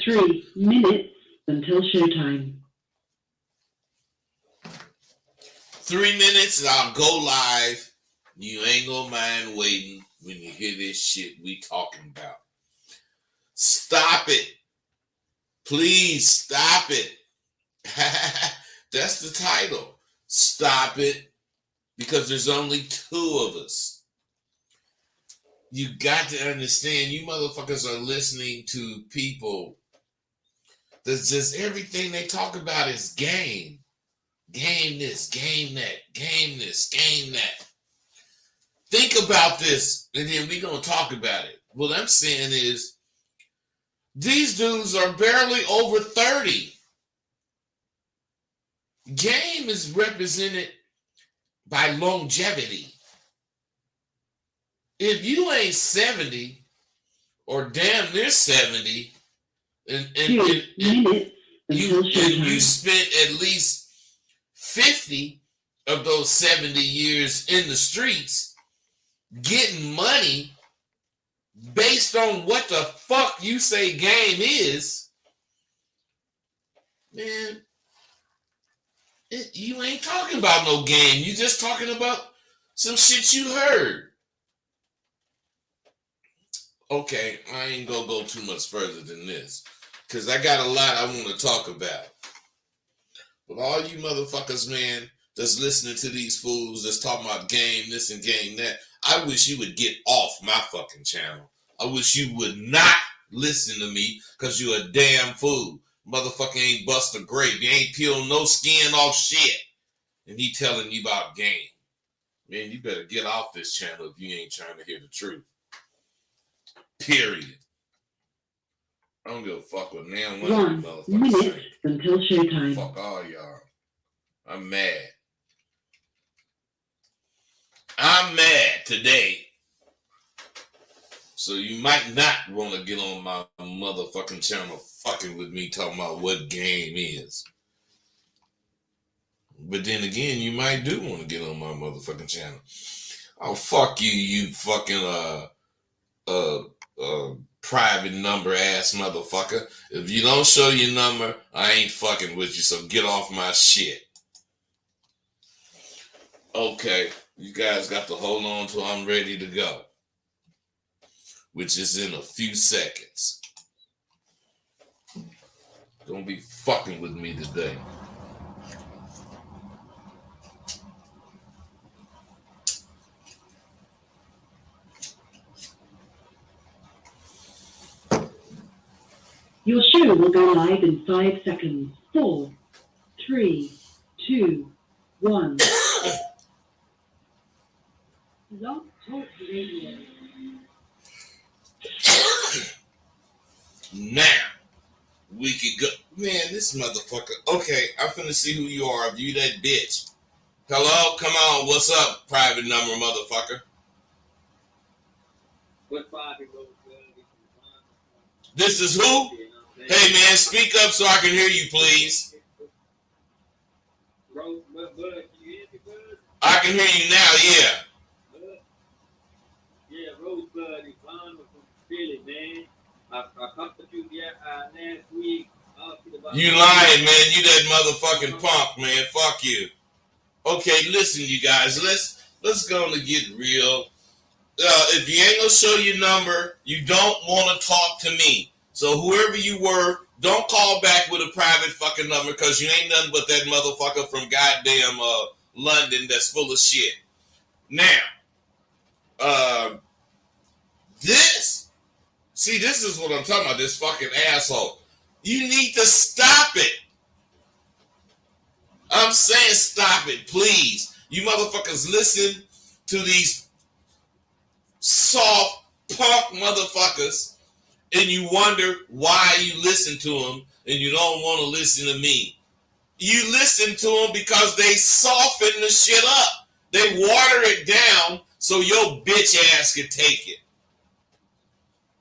3 minutes until showtime. 3 minutes and I'll go live. You ain't gonna mind waiting when you hear this shit we talking about. Stop it. Please stop it. That's the title. Stop it. Because there's only 2 of us. You got to understand, you motherfuckers are listening to people that's just everything they talk about is game. Game this, game that, game this, game that. Think about this, and then we're going to talk about it. What I'm saying is, these dudes are barely over 30. Game is represented by longevity. If you ain't 70 or damn near 70, and you spent at least 50 of those 70 years in the streets getting money based on what the fuck you say game is, man, you ain't talking about no game. You just talking about some shit you heard. Okay, I ain't gonna go too much further than this, because I got a lot I want to talk about. But all you motherfuckers, man, that's listening to these fools that's talking about game this and game that, I wish you would get off my fucking channel. I wish you would not listen to me, because you a damn fool. Motherfucker ain't bust a grape. You ain't peel no skin off shit. And he telling you about game. Man, you better get off this channel if you ain't trying to hear the truth. Period. I don't give a fuck what now one of you motherfuckers say. Until showtime. Fuck all y'all. I'm mad. I'm mad today. So you might not want to get on my motherfucking channel fucking with me talking about what game is. But then again, you might do want to get on my motherfucking channel. Oh, fuck you, you fucking private number ass motherfucker. If you don't show your number, I ain't fucking with you, so get off my shit. Okay, you guys got to hold on till I'm ready to go, which is in a few seconds. Don't be fucking with me today. Your show will go live in 5 seconds. 4, 3, 2, 1. Love Talk Radio. Now, we could go. Man, this motherfucker. Okay, I'm finna see who you are. If you that bitch. Hello? Come on. What's up, private number motherfucker? This is who? Hey, man, speak up so I can hear you, please. I can hear you now, yeah. Yeah, Rosebud is on from Philly, man. I talked to you last week. You lying, man. You that motherfucking punk, man. Fuck you. Okay, listen, you guys. Let's go and get real. If you ain't gonna show your number, you don't want to talk to me. So whoever you were, don't call back with a private fucking number, because you ain't nothing but that motherfucker from goddamn London that's full of shit. Now, this is what I'm talking about, this fucking asshole. You need to stop it. I'm saying stop it, please. You motherfuckers listen to these soft punk motherfuckers, and you wonder why you listen to them, and you don't want to listen to me. You listen to them because they soften the shit up. They water it down so your bitch ass can take it.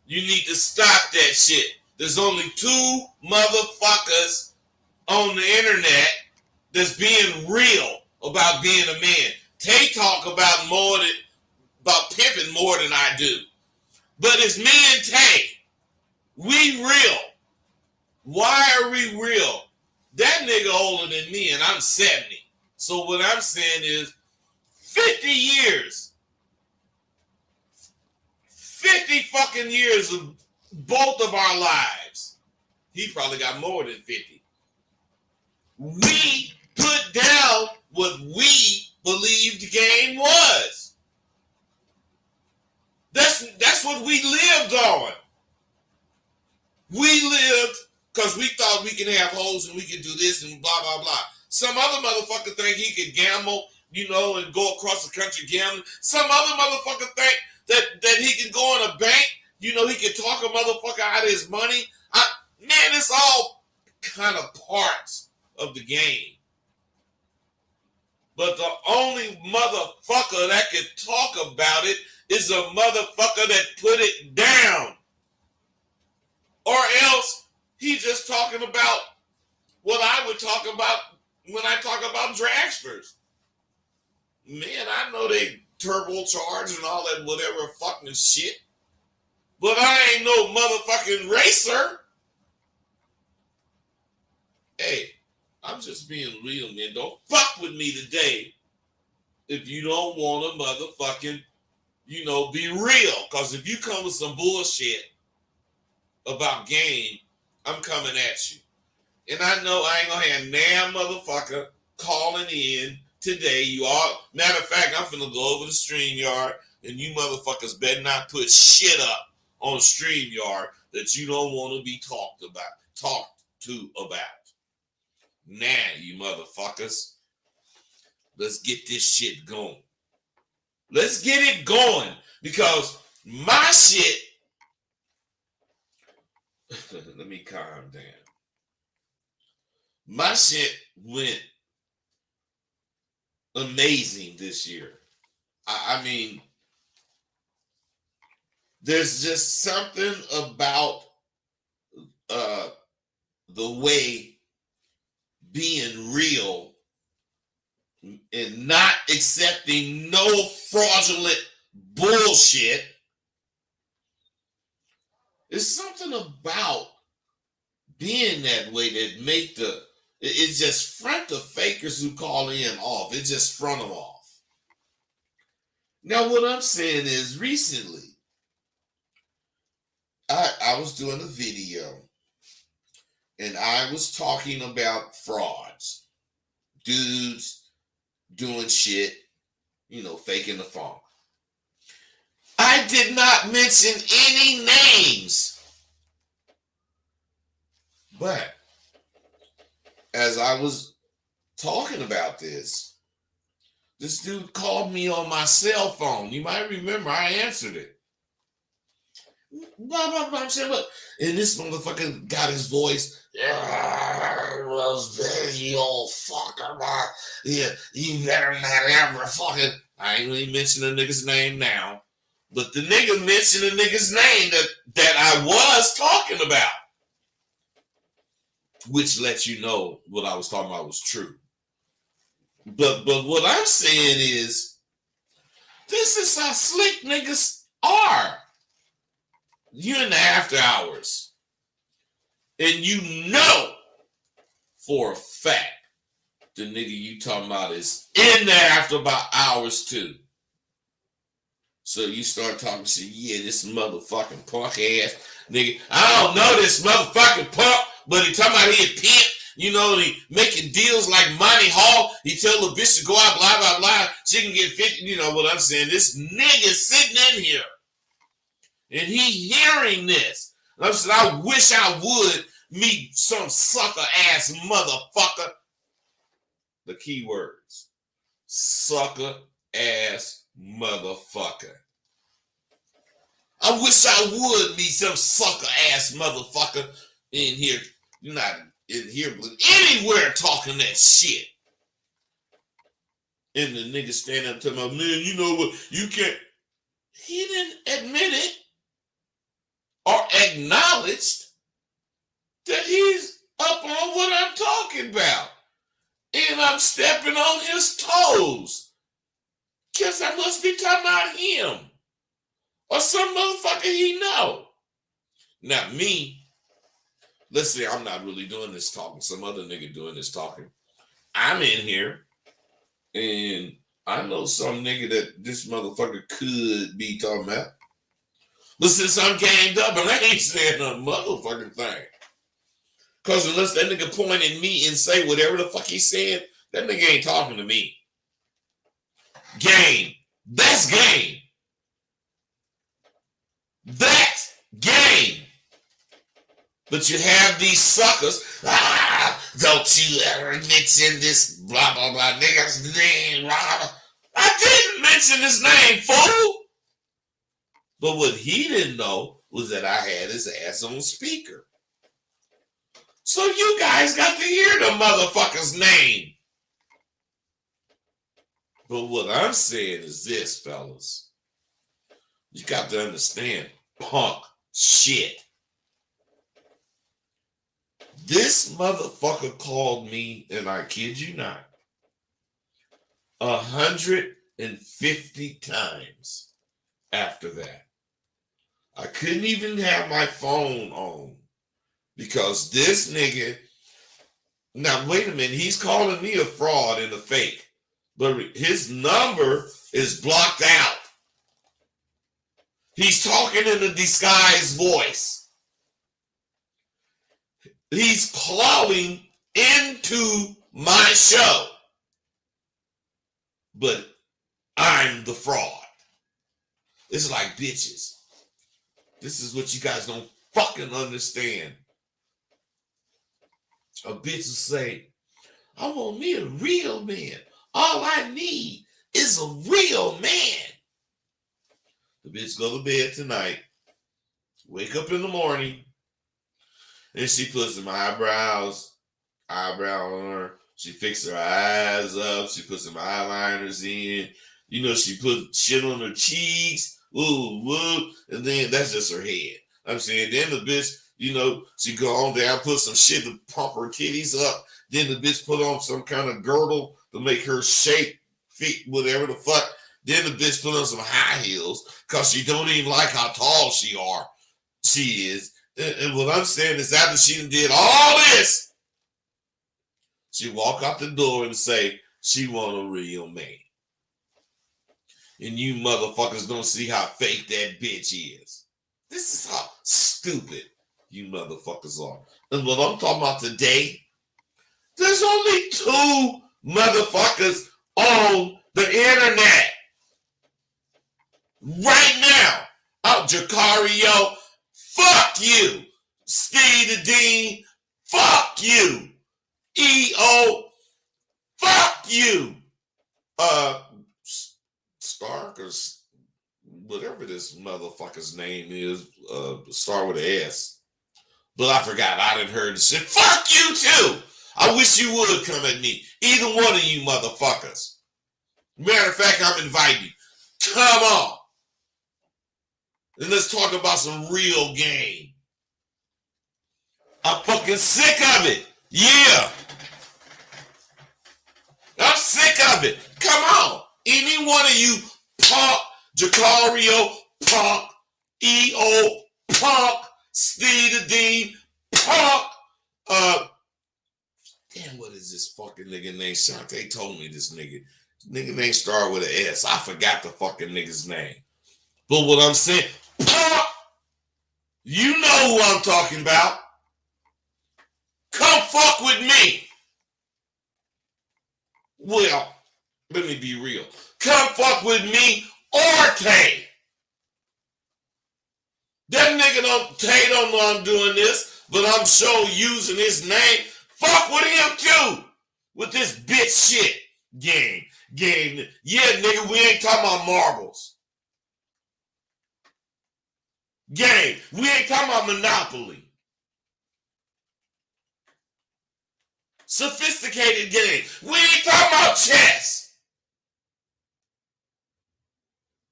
You need to stop that shit. There's only 2 motherfuckers on the internet that's being real about being a man. They talk about pimping more than I do. But it's me and Tay. We real. Why are we real? That nigga older than me and I'm 70. So what I'm saying is 50 years. 50 fucking years of both of our lives. He probably got more than 50. We put down what we believed the game was. That's what we lived on. We lived because we thought we could have hoes and we could do this and blah, blah, blah. Some other motherfucker think he could gamble, and go across the country gambling. Some other motherfucker think that he can go in a bank, he can talk a motherfucker out of his money. Man, it's all kind of parts of the game. But the only motherfucker that can talk about it is a motherfucker that put it down. Or else he's just talking about what I would talk about when I talk about dragsters. Man, I know they turbocharged and all that whatever fucking shit. But I ain't no motherfucking racer. Hey, I'm just being real, man. Don't fuck with me today if you don't want to motherfucking, be real. Because if you come with some bullshit about game, I'm coming at you. And I know I ain't gonna have damn motherfucker calling in today. You all, matter of fact, I'm finna go over to StreamYard and you motherfuckers better not put shit up on StreamYard that you don't want to be talked to about. Now, you motherfuckers, let's get this shit going. Let's get it going because my shit. Let me calm down. My shit went amazing this year. I mean, there's just something about the way being real and not accepting no fraudulent bullshit. There's something about being that way that make it's just front the fakers who call in off. It just front them off. Now, what I'm saying is recently, I was doing a video and I was talking about frauds. Dudes doing shit, faking the phone. I did not mention any names. But as I was talking about this dude called me on my cell phone. You might remember I answered it. Blah, blah, blah. And this motherfucker got his voice. You old fucker. Yeah, you better not ever fucking. I ain't really mention the nigga's name now. But the nigga mentioned the nigga's name that I was talking about. Which lets you know what I was talking about was true. But what I'm saying is, this is how slick niggas are. You're in the after hours. And you know for a fact the nigga you talking about is in there after about hours too. So you start talking shit, yeah, this motherfucking punk ass nigga. I don't know this motherfucking punk, but he talking about he a pimp, and he making deals like Monty Hall. He tell the bitch to go out, blah, blah, blah. She can get 50, you know what I'm saying. This nigga sitting in here. And he hearing this. And I'm saying, I wish I would meet some sucker ass motherfucker. The key words. Sucker ass motherfucker. I wish I would meet some sucker ass motherfucker in here. Not in here, but anywhere talking that shit. And the nigga standing up to my man, you know what? You can't. He didn't admit it or acknowledged that he's up on what I'm talking about. And I'm stepping on his toes. Guess I must be talking about him. Or some motherfucker he know. Not me. let's say I'm not really doing this talking. Some other nigga doing this talking. I'm in here, and I know some nigga that this motherfucker could be talking about. But since I'm ganged up, and I ain't saying a motherfucking thing. Because unless that nigga point at me and say whatever the fuck he said, that nigga ain't talking to me. Game. That's game. That's game. But you have these suckers. Don't you ever mention this blah, blah, blah nigga's name. Blah. I didn't mention his name, fool. But what he didn't know was that I had his ass on speaker. So you guys got to hear the motherfucker's name. But what I'm saying is this, fellas. You got to understand punk shit. This motherfucker called me, and I kid you not, 150 times after that. I couldn't even have my phone on because this nigga, now wait a minute, he's calling me a fraud and a fake, but his number is blocked out. He's talking in a disguised voice. He's clawing into my show, but I'm the fraud. It's like, bitches. This is what you guys don't fucking understand. A bitch will say, I want me a real man. All I need is a real man. The bitch go to bed tonight, wake up in the morning, and she puts some eyebrow on her. She fixes her eyes up. She puts some eyeliners in. You know, she put shit on her cheeks. Woo, woo. And then that's just her head. I'm saying, then the bitch, you know, she go on there, put some shit to pump her titties up. Then the bitch put on some kind of girdle to make her shape, fit, whatever the fuck. Then the bitch put on some high heels because she don't even like how tall she is. And what I'm saying is after she did all this, she walk out the door and say she want a real man. And you motherfuckers don't see how fake that bitch is. This is how stupid you motherfuckers are. And what I'm talking about today, there's only 2 motherfuckers on the internet. Right now. Jacario, fuck you. Steve the Dean, fuck you. EO, fuck you. Stark or whatever this motherfucker's name is, start with an S. But I forgot. I didn't heard the shit. Fuck you too. I wish you would come at me. Either one of you motherfuckers. Matter of fact, I'm inviting you. Come on. And let's talk about some real game. I'm fucking sick of it. Yeah. I'm sick of it. Come on. Any one of you punk, Jacario, punk, EO, punk, Steve the Dean, punk, damn, what is this fucking nigga name? Shantae told me this nigga. Nigga name started with an S. I forgot the fucking nigga's name. But what I'm saying, punk, you know who I'm talking about. Come fuck with me. Well, let me be real. Come fuck with me or Tay. That nigga Tay don't know I'm doing this, but I'm sure using his name. Fuck with him too. With this bitch shit. Game. Yeah, nigga, we ain't talking about marbles. Game. We ain't talking about Monopoly. Sophisticated game. We ain't talking about chess.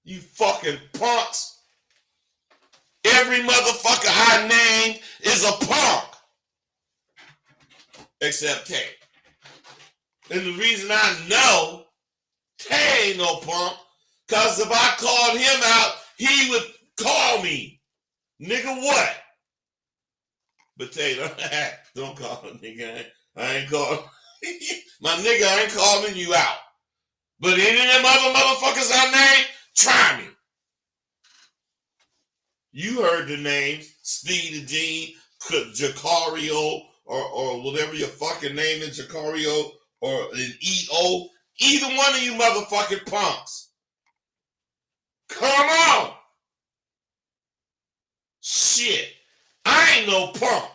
You fucking punks. Every motherfucker I named is a punk. Except Tay. And the reason I know Tay ain't no punk, because if I called him out, he would call me. Nigga, what? Potato. Don't call him nigga. I ain't calling. My nigga, I ain't calling you out. But any of them other motherfuckers I named, try me. You heard the names. Steve the Dean, Jacario, or whatever your fucking name is, Jacario, or an EO. Either one of you motherfucking punks. Come on. Shit. I ain't no punk.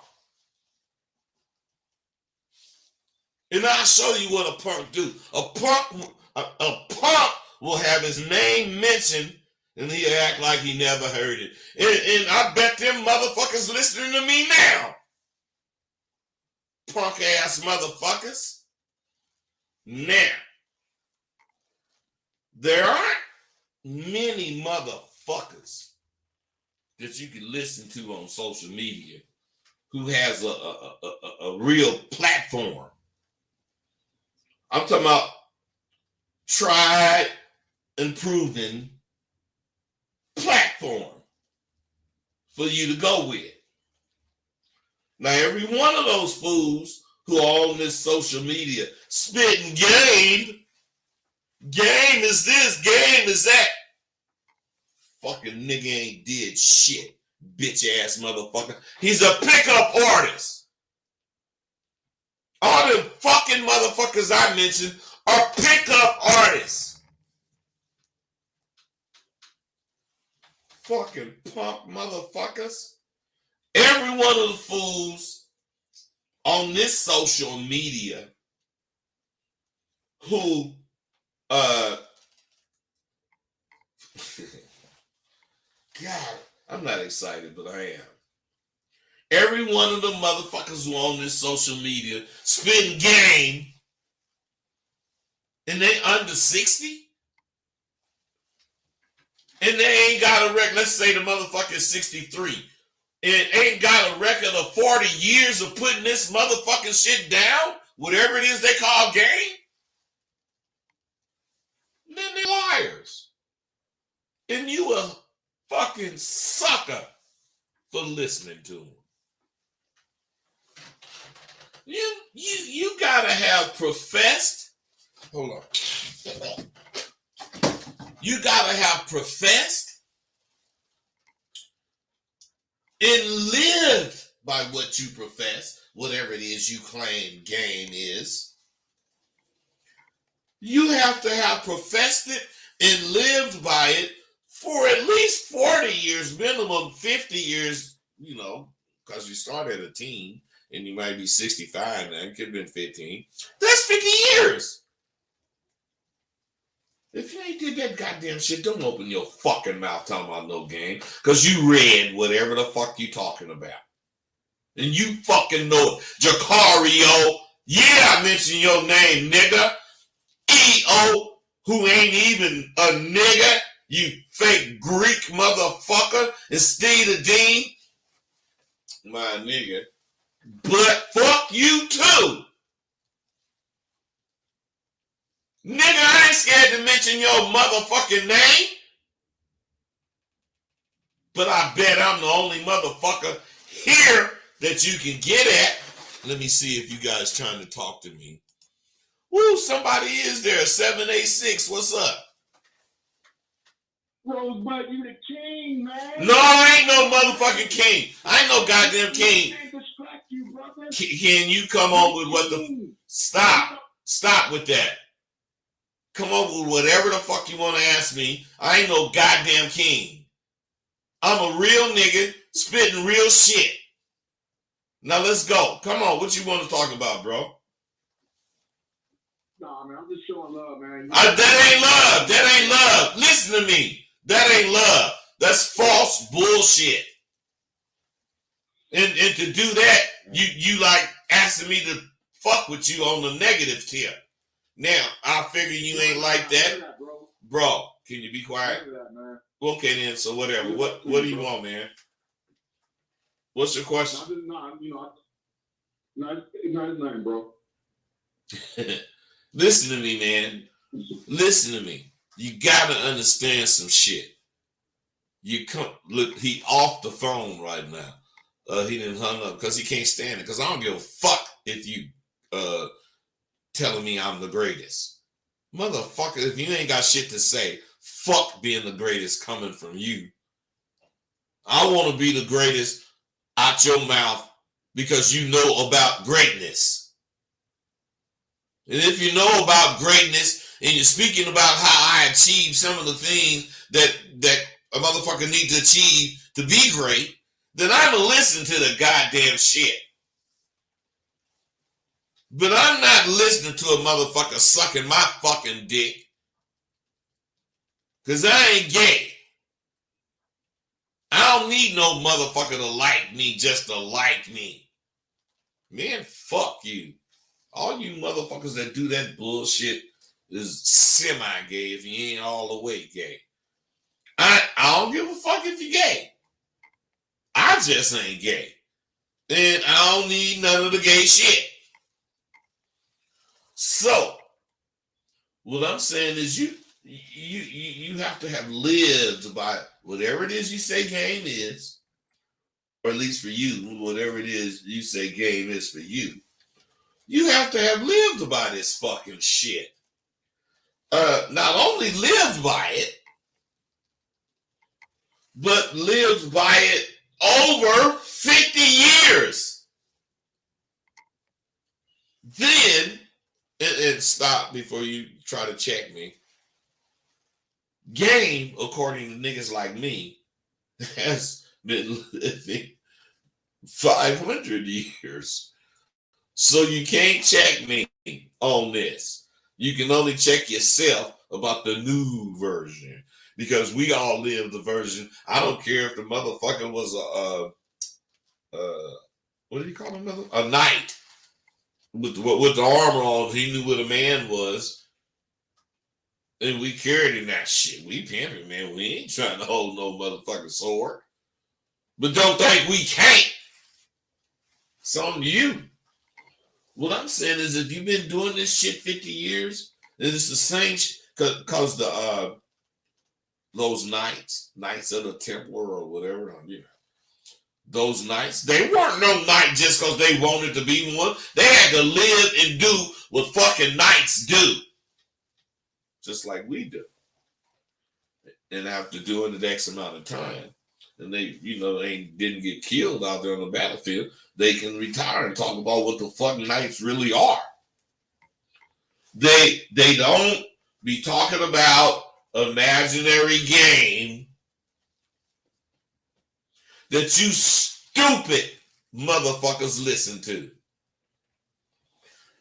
And I'll show you what a punk do. A punk will have his name mentioned and he'll act like he never heard it. And I bet them motherfuckers listening to me now. Punk ass motherfuckers. Now, there aren't many motherfuckers that you can listen to on social media who has a real platform. I'm talking about tried and proven platform for you to go with. Now, every one of those fools who are on this social media spitting game is this, game is that. Fucking nigga ain't did shit, bitch ass motherfucker. He's a pickup artist. All them fucking motherfuckers I mentioned are pickup artists. Fucking punk motherfuckers. Every one of the fools on this social media who God, I'm not excited, but I am. Every one of the motherfuckers who on this social media spitting game, and they under 60, and they ain't got a record. Let's say the motherfucker is 63, and ain't got a record of 40 years of putting this motherfucking shit down, whatever it is they call game. Then they liars, and you a fucking sucker for listening to them. You gotta have professed. Hold on. You gotta have professed and lived by what you profess, whatever it is you claim game is. You have to have professed it and lived by it for at least 40 years, minimum 50 years, you know, because you started a teen. And you might be 65 now. It could have been 15. That's 50 years. If you ain't did that goddamn shit, don't open your fucking mouth talking about no game. Because you read whatever the fuck you talking about. And you fucking know it. Jacario. Yeah, I mentioned your name, nigga. EO, who ain't even a nigga. You fake Greek motherfucker. And Steve the Dean. My nigga. But fuck you too. Nigga, I ain't scared to mention your motherfucking name. But I bet I'm the only motherfucker here that you can get at. Let me see if you guys trying to talk to me. Woo, somebody is there. 786, what's up? Rosebud, you the king, man. No, I ain't no motherfucking king. I ain't no goddamn king. You, brother. Can you come on with what the... Stop with that. Come on with whatever the fuck you want to ask me. I ain't no goddamn king. I'm a real nigga spitting real shit. Now let's go. Come on, what you want to talk about, bro? Nah, man, I'm just showing love, man. That ain't love. That ain't love. Listen to me. That ain't love. That's false bullshit. And to do that, you like asking me to fuck with you on the negative tip. Now, I figure you ain't like that. Bro, can you be quiet? Okay then, so whatever. What do you want, man? What's your question? No, it's nothing, bro. Listen to me, man. Listen to me. You gotta understand some shit. You come look, he off the phone right now. he didn't hung up because he can't stand it. Because I don't give a fuck if you telling me I'm the greatest. Motherfucker, if you ain't got shit to say, fuck being the greatest coming from you. I want to be the greatest out your mouth because you know about greatness. And if you know about greatness and you're speaking about how I achieved some of the things that a motherfucker needs to achieve to be great, then I'm going to listen to the goddamn shit. But I'm not listening to a motherfucker sucking my fucking dick. Because I ain't gay. I don't need no motherfucker to like me just to like me. Man, fuck you. All you motherfuckers that do that bullshit is semi-gay if you ain't all the way gay. I don't give a fuck if you're gay. I just ain't gay. And I don't need none of the gay shit. So, what I'm saying is you have to have lived by whatever it is you say game is, or at least for you, whatever it is you say game is for you. You have to have lived by this fucking shit. Not only lived by it, but lived by it over 50 years. Then, and stop before you try to check me. Game, according to niggas like me, has been living 500 years. So you can't check me on this. You can only check yourself about the new version. Because we all live the version. I don't care if the motherfucker was what do you call him? A knight. With the armor on, he knew what a man was. And we carried in that shit. We pimping, man. We ain't trying to hold no motherfucking sword. But don't think we can't. It's on you. What I'm saying is if you've been doing this shit 50 years, and it's the same shit, because those knights of the Templar or whatever, you know, those knights, they weren't no knight just because they wanted to be one. They had to live and do what fucking knights do. Just like we do. And after doing it X amount of time, and they, they didn't get killed out there on the battlefield, they can retire and talk about what the fuck knights really are. They don't be talking about imaginary game that you stupid motherfuckers listen to.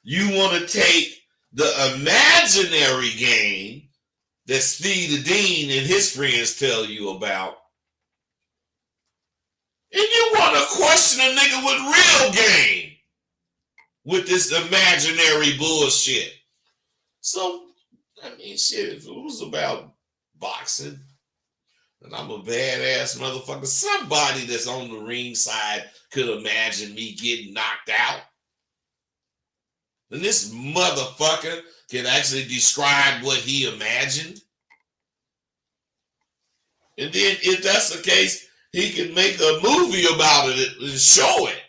You want to take the imaginary game that Steve the Dean and his friends tell you about, and you want to question a nigga with real game with this imaginary bullshit. So, I mean, shit, if it was about boxing, and I'm a badass motherfucker, somebody that's on the ring side could imagine me getting knocked out. And this motherfucker can actually describe what he imagined. And then if that's the case, he can make a movie about it and show it.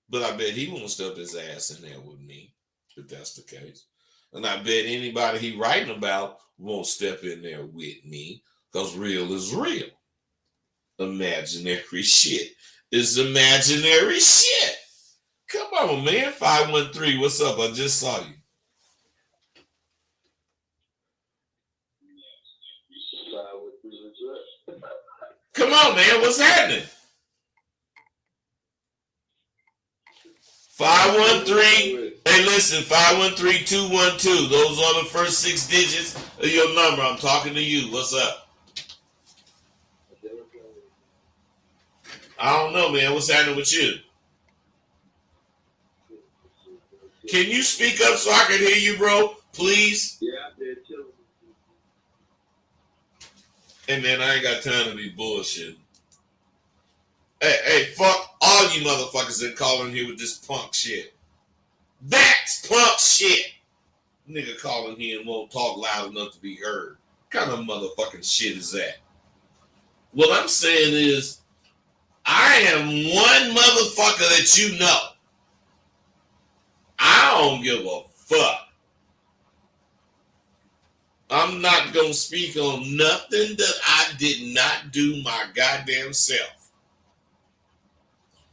But I bet he won't step his ass in there with me, if that's the case. And I bet anybody he writing about won't step in there with me, because real is real. Imaginary shit is imaginary shit. Come on, man. 513, what's up? I just saw you. Come on, man. What's happening? 513. Hey, listen, 513-212. Those are the first 6 digits of your number. I'm talking to you. What's up? I don't know, man. What's happening with you? Can you speak up so I can hear you, bro? Please? Yeah, I'm there chilling. Hey, man, I ain't got time to be bullshit. Hey, fuck all you motherfuckers that call in here with this punk shit. That's punk shit. Nigga calling here and won't talk loud enough to be heard. What kind of motherfucking shit is that? What I'm saying is, I am one motherfucker that you know. I don't give a fuck. I'm not gonna speak on nothing that I did not do my goddamn self.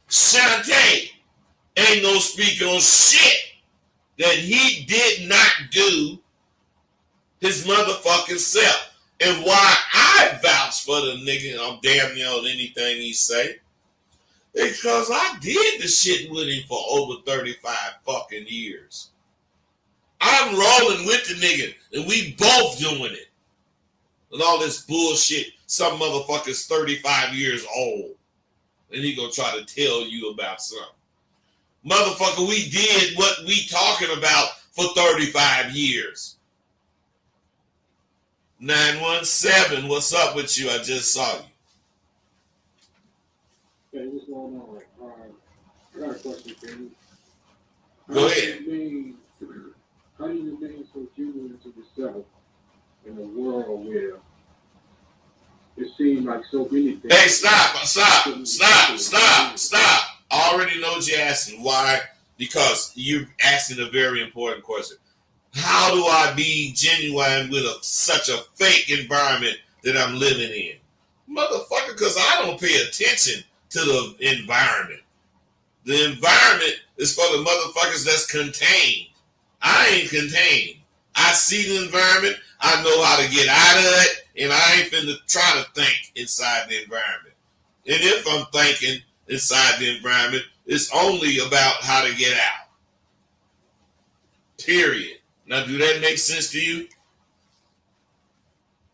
Shantae ain't gonna speak on shit that he did not do his motherfucking self. And why I vouch for the nigga, I'm damn near on anything he say, because I did the shit with him for over 35 fucking years. I'm rolling with the nigga, and we both doing it. And all this bullshit, some motherfucker's 35 years old, and he gonna try to tell you about something. Motherfucker, we did what we talking about for 35 years. 917, what's up with you? I just saw you. Hey, what's going on? I got a question for you. Go ahead. How do you remain so genuine to yourself in a world where it seems like so many things? Hey, stop. I already know what you're asking. Why? Because you're asking a very important question. How do I be genuine with such a fake environment that I'm living in? Motherfucker, because I don't pay attention to the environment. The environment is for the motherfuckers that's contained. I ain't contained. I see the environment. I know how to get out of it, and I ain't finna try to think inside the environment. And if I'm thinking inside the environment, it's only about how to get out. Period. Now, do that make sense to you?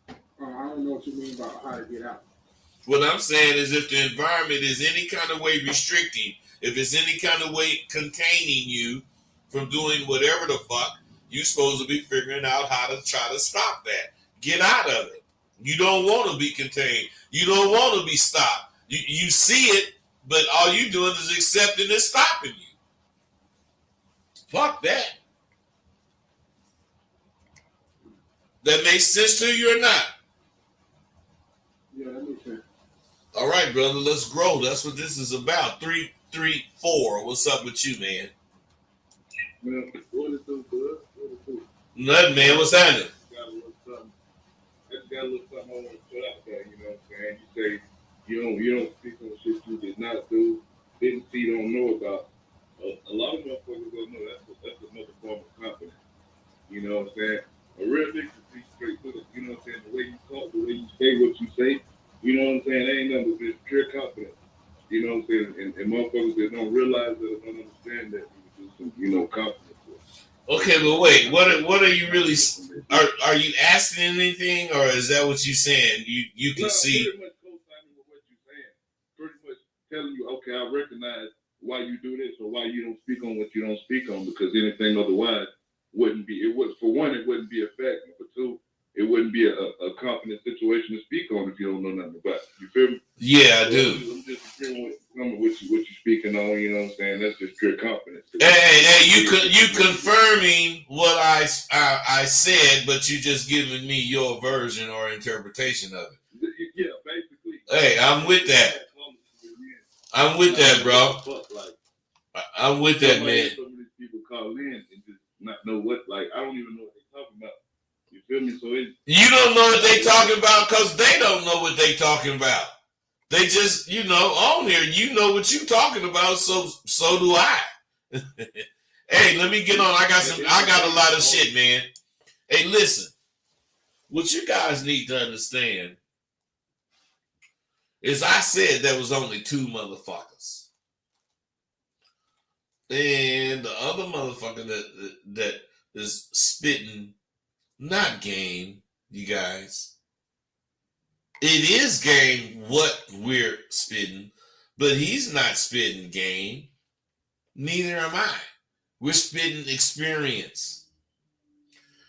I don't know what you mean by how to get out. What I'm saying is if the environment is any kind of way restricting, if it's any kind of way containing you from doing whatever the fuck, you're supposed to be figuring out how to try to stop that. Get out of it. You don't want to be contained. You don't want to be stopped. You see it, but all you doing is accepting and stopping you. Fuck that. That makes sense to you or not? Yeah, that makes sense. All right, brother, let's grow. That's what this is about. 334. What's up with you, man? Man, what is so good? What is so? Nothing, man. What's happening? Got a little something. I just got a little something I want to put out there. You know what I'm saying? You say you don't speak on shit you did not do, didn't see, don't know about. A lot of motherfuckers don't know that's another form of confidence. You know what I'm saying? A real nigga be straight to it. You know what I'm saying? The way you talk, the way you say what you say. You know what I'm saying? That ain't nothing but just pure confidence. You know what I'm saying? And motherfuckers that don't realize that or don't understand that, you do some, confidence. Okay, but wait. What are you really? Are you asking anything, or is that what you saying? You can see. Pretty much co-signing with what you're saying. Pretty much telling you, okay, I recognize why you do this or why you don't speak on what you don't speak on, because anything otherwise wouldn't be. It would, for one, it wouldn't be effective. For two, it wouldn't be a confident situation to speak on if you don't know nothing about it. You feel me? Yeah, I do. I'm just agreeing with what you're speaking on. You know what I'm saying? That's just pure confidence. Hey, you confirming what I said, but you just giving me your version or interpretation of it. Yeah, basically. Hey, I'm with that. I'm with that, bro. I'm with that, man. Some of these people call in and just not know what, like, I don't even know what they're talking about. You feel me? So you don't know what they talking about because they don't know what they talking about. They just, on here, you know what you talking about, so do I. Hey, let me get on. I got a lot of shit, man. Hey, listen. What you guys need to understand is I said there was only two motherfuckers. And the other motherfucker that is spitting not game, you guys. It is game what we're spitting, but he's not spitting game. Neither am I. We're spitting experience.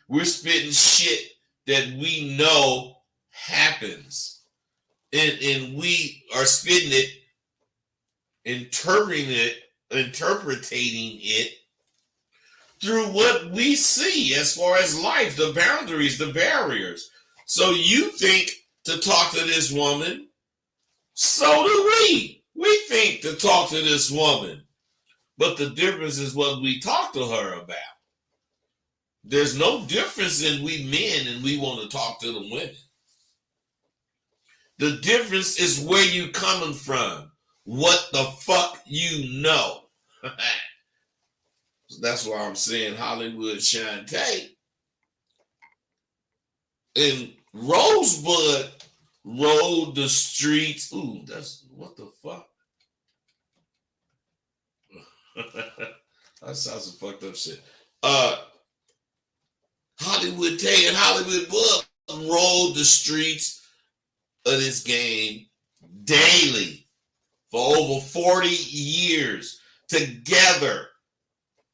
We're spitting shit that we know happens. And we are spitting it, interpreting it through what we see as far as life, the boundaries, the barriers. So you think to talk to this woman, so do we. We think to talk to this woman, but the difference is what we talk to her about. There's no difference in we men and we want to talk to the women. The difference is where you coming from. What the fuck you know. That's why I'm saying Hollywood Shantae. And Rosebud rode the streets. Ooh, that's what the fuck? That sounds some fucked up shit. Hollywood Tay and Hollywood Bud rode the streets of this game daily for over 40 years together,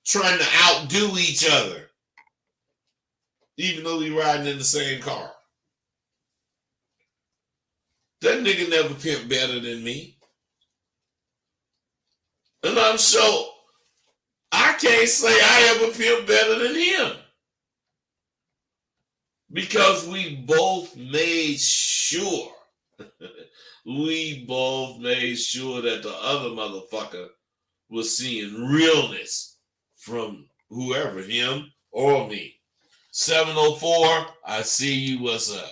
trying to outdo each other, even though we riding in the same car. That nigga never pimped better than me. And I'm sure I can't say I ever pimped better than him. Because we both made sure. We both made sure that the other motherfucker was seeing realness from whoever, him or me. 704, I see you. What's up?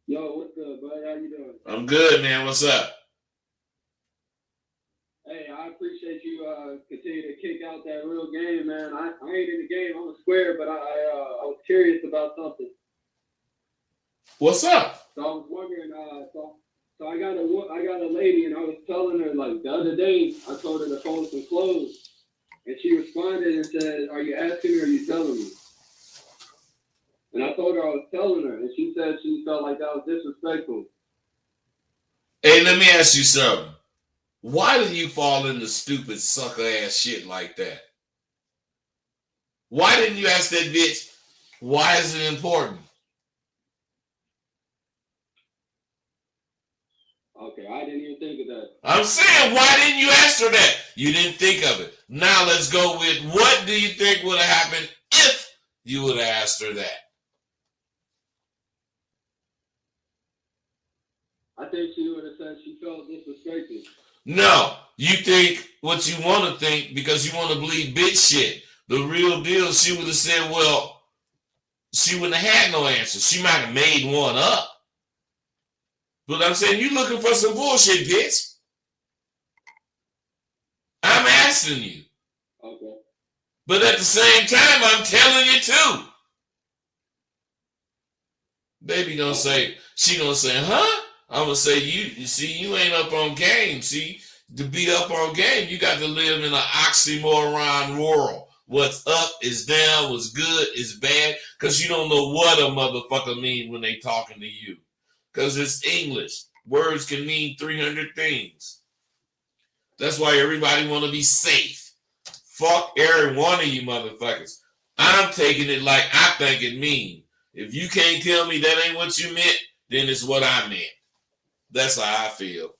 Yo, what's up, bud? How you doing? I'm good, man. What's up? Hey, I appreciate you continue to kick out that real game, man. I ain't in the game. I'm a square, but I was curious about something. What's up? So I was wondering, so I got a lady, and I was telling her, like, the other day, I told her to fold some clothes, and she responded and said, "Are you asking me or are you telling me?" And I told her I was telling her, and she said she felt like that was disrespectful. Hey, let me ask you something. Why do you fall into stupid sucker ass shit like that? Why didn't you ask that bitch, why is it important? Okay, I didn't even think of that. I'm saying, why didn't you ask her that? You didn't think of it. Now let's go with, what do you think would have happened if you would have asked her that? I think she would have said she felt disrespected. No, you think what you want to think because you want to believe bitch shit. The real deal, she would have said, well, she wouldn't have had no answer. She might have made one up. But I'm saying, you looking for some bullshit, bitch. I'm asking you. Okay. But at the same time, I'm telling you too. Baby gonna say, she gonna say, huh? I'm gonna say, you see, you ain't up on game. See, to be up on game, you got to live in an oxymoron world. What's up is down, what's good is bad, because you don't know what a motherfucker mean when they talking to you. Because it's English. Words can mean 300 things. That's why everybody want to be safe. Fuck every one of you motherfuckers. I'm taking it like I think it mean. If you can't tell me that ain't what you meant, then it's what I meant. That's how I feel.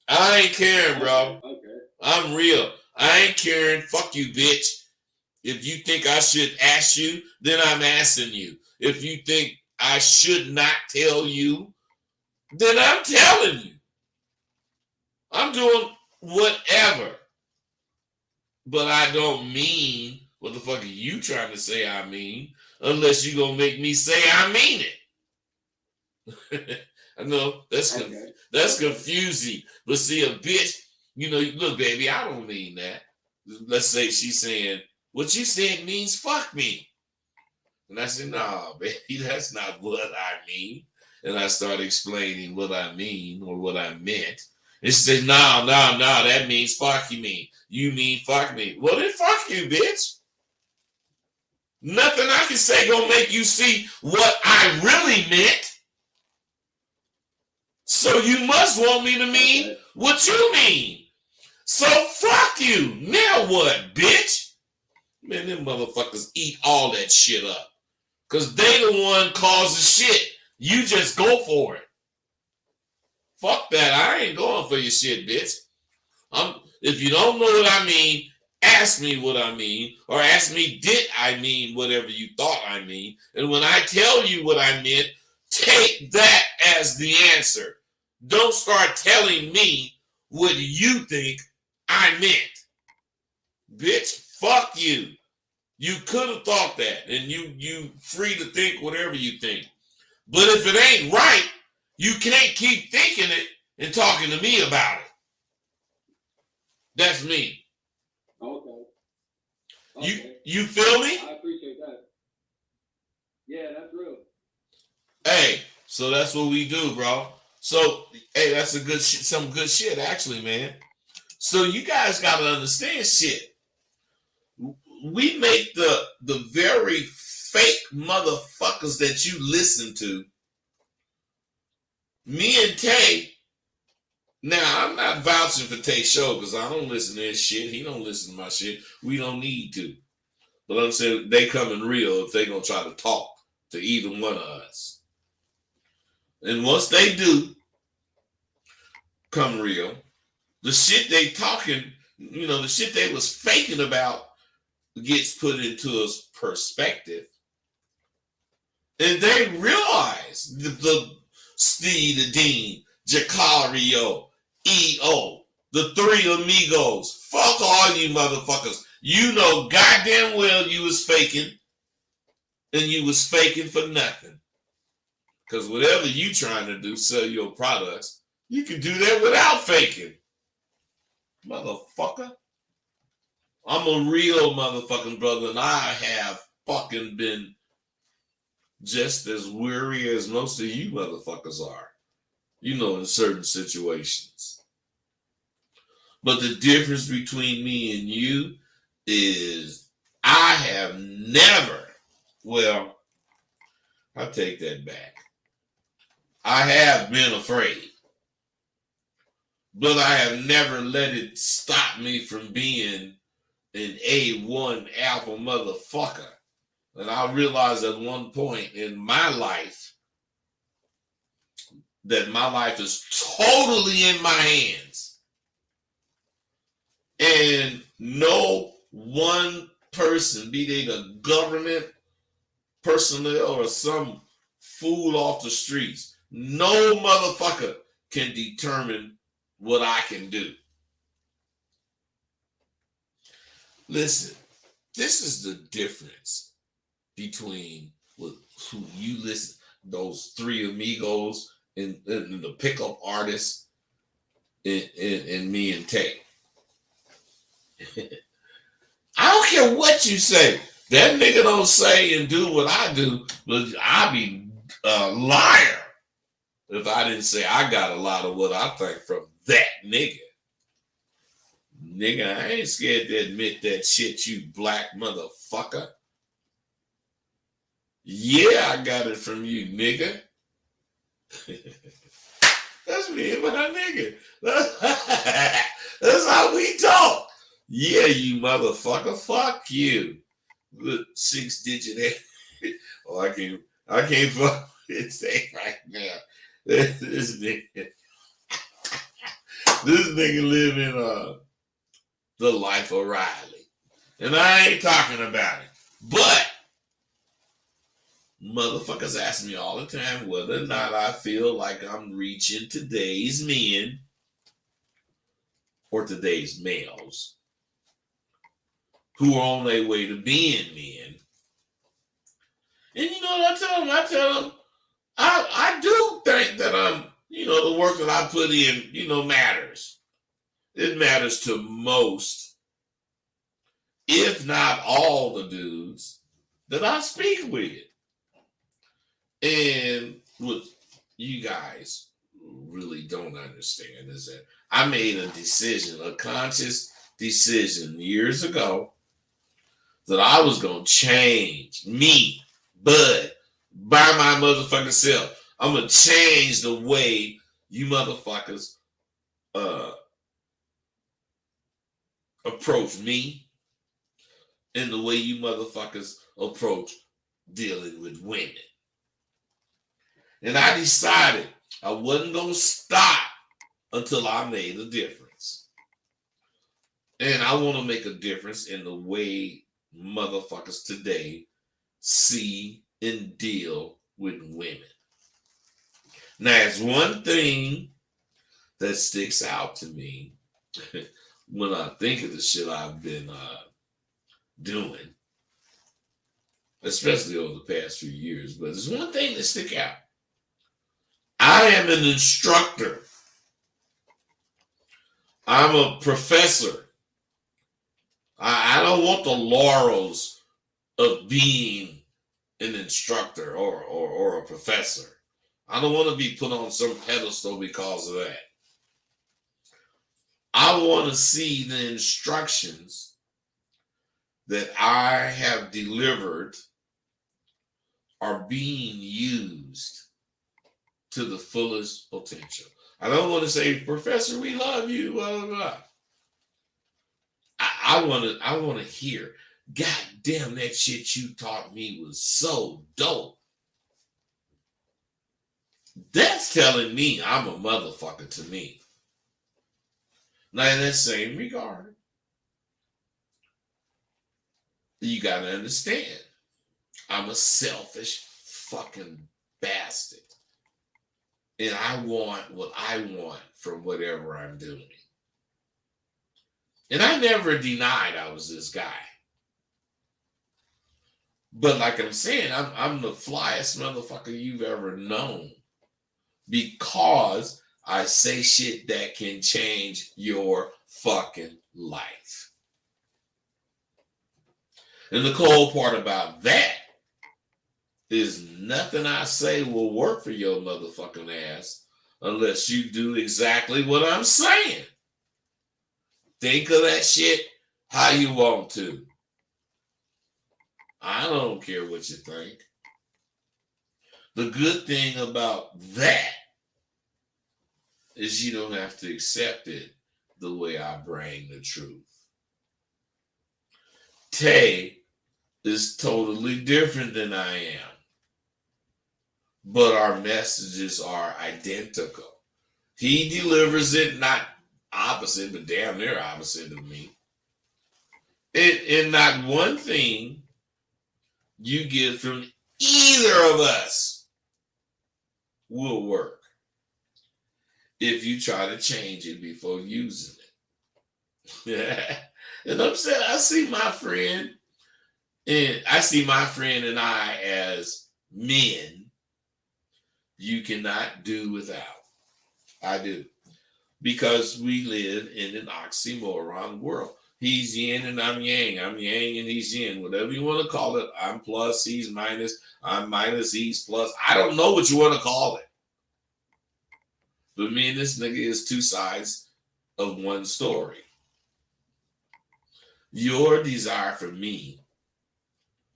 I ain't caring, bro. Okay. I'm real. I ain't caring. Fuck you, bitch. If you think I should ask you, then I'm asking you. If you think I should not tell you, then I'm telling you. I'm doing whatever. But I don't mean what the fuck are you trying to say I mean, unless you gonna make me say I mean it. I know that's confusing. But see, a bitch, you know, look, baby, I don't mean that. Let's say she's saying, what you said means fuck me. And I said, nah, baby, that's not what I mean. And I started explaining what I mean or what I meant. And she said, no, that means fuck you mean. You mean fuck me. Well, then fuck you, bitch. Nothing I can say gonna make you see what I really meant. So you must want me to mean what you mean. So fuck you. Now what, bitch? Man, them motherfuckers eat all that shit up. Because they the one causing shit. You just go for it. Fuck that. I ain't going for your shit, bitch. If you don't know what I mean, ask me what I mean. Or ask me, did I mean whatever you thought I mean? And when I tell you what I meant, take that as the answer. Don't start telling me what you think I meant. Bitch, fuck you. You could have thought that, and you free to think whatever you think. But if it ain't right, you can't keep thinking it and talking to me about it. That's me. Okay. You feel me? I appreciate that. Yeah, that's real. Hey, so that's what we do, bro. So, hey, that's some good shit, actually, man. So you guys gotta understand shit. We make the very fake motherfuckers that you listen to. Me and Tay. Now, I'm not vouching for Tay's show because I don't listen to his shit. He don't listen to my shit. We don't need to. But I'm saying they coming real if they gonna try to talk to either one of us. And once they do come real, the shit they talking, the shit they was faking about gets put into a perspective. And they realize the Steve, the Dean, Jacario, EO, the three amigos. Fuck all you motherfuckers. You know goddamn well you was faking, and you was faking for nothing. Because whatever you trying to do, sell your products, you can do that without faking. Motherfucker. I'm a real motherfucking brother, and I have fucking been just as weary as most of you motherfuckers are. In certain situations. But the difference between me and you is I have never, well, I take that back. I have been afraid. But I have never let it stop me from being an A1 alpha motherfucker. And I realized at one point in my life that my life is totally in my hands. And no one person, be they the government personnel or some fool off the streets, no motherfucker can determine what I can do. Listen, this is the difference between who you listen, those three amigos and the pickup artists and me and Tay. I don't care what you say. That nigga don't say and do what I do, but I be a liar if I didn't say I got a lot of what I think from that nigga. Nigga, I ain't scared to admit that shit, you black motherfucker. Yeah, I got it from you, nigga. That's me and my nigga. That's how we talk. Yeah, you motherfucker. Fuck you. Good 6-digit. Oh, I can't fuck it say right now. This nigga live in the life of Riley. And I ain't talking about it. But motherfuckers ask me all the time whether or not I feel like I'm reaching today's men or today's males who are on their way to being men. And you know what I tell them? I tell them, I do think that I'm, the work that I put in, matters. It matters to most, if not all, the dudes that I speak with. And what you guys really don't understand is that I made a conscious decision years ago that I was going to change me, Bud, by my motherfucking self. I'm going to change the way you motherfuckers approach me and the way you motherfuckers approach dealing with women. And I decided I wasn't going to stop until I made a difference. And I want to make a difference in the way motherfuckers today see and deal with women. Now, it's one thing that sticks out to me when I think of the shit I've been doing, especially over the past few years. But there's one thing that stick out. I am an instructor. I'm a professor. I don't want the laurels of being an instructor or a professor. I don't want to be put on some pedestal because of that. I want to see the instructions that I have delivered are being used to the fullest potential. I don't want to say, Professor, we love you, blah, blah, blah. I want to hear, God damn, that shit you taught me was so dope. That's telling me I'm a motherfucker to me. Now, in that same regard, you got to understand, I'm a selfish fucking bastard. And I want what I want from whatever I'm doing. And I never denied I was this guy. But like I'm saying, I'm the flyest motherfucker you've ever known. Because I say shit that can change your fucking life. And the cold part about that is nothing I say will work for your motherfucking ass unless you do exactly what I'm saying. Think of that shit how you want to. I don't care what you think. The good thing about that is you don't have to accept it the way I bring the truth. Tay is totally different than I am. But our messages are identical. He delivers it not opposite, but damn near opposite of me. And not one thing you get from either of us will work if you try to change it before using it. And I'm saying, I see my friend and I as men you cannot do without. I do. Because we live in an oxymoron world. He's yin and I'm yang. I'm yang and he's yin. Whatever you want to call it. I'm plus, he's minus. I'm minus, he's plus. I don't know what you want to call it. But me and this nigga is two sides of one story. Your desire for me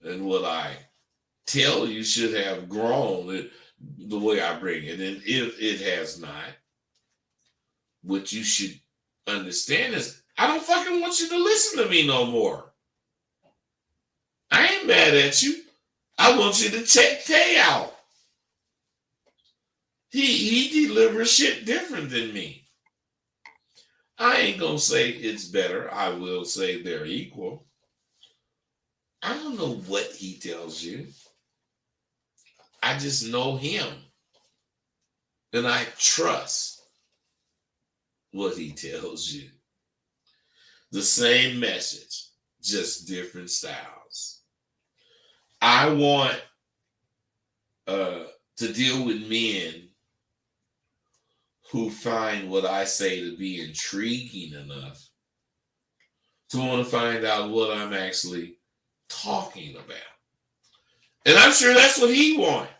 and what I tell you should have grown the way I bring it. And if it has not, what you should understand is I don't fucking want you to listen to me no more. I ain't mad at you. I want you to check Tay out. He delivers shit different than me. I ain't gonna say it's better. I will say they're equal. I don't know what he tells you. I just know him. And I trust what he tells you. The same message, just different styles. I want to deal with men who find what I say to be intriguing enough to want to find out what I'm actually talking about. And I'm sure that's what he wants.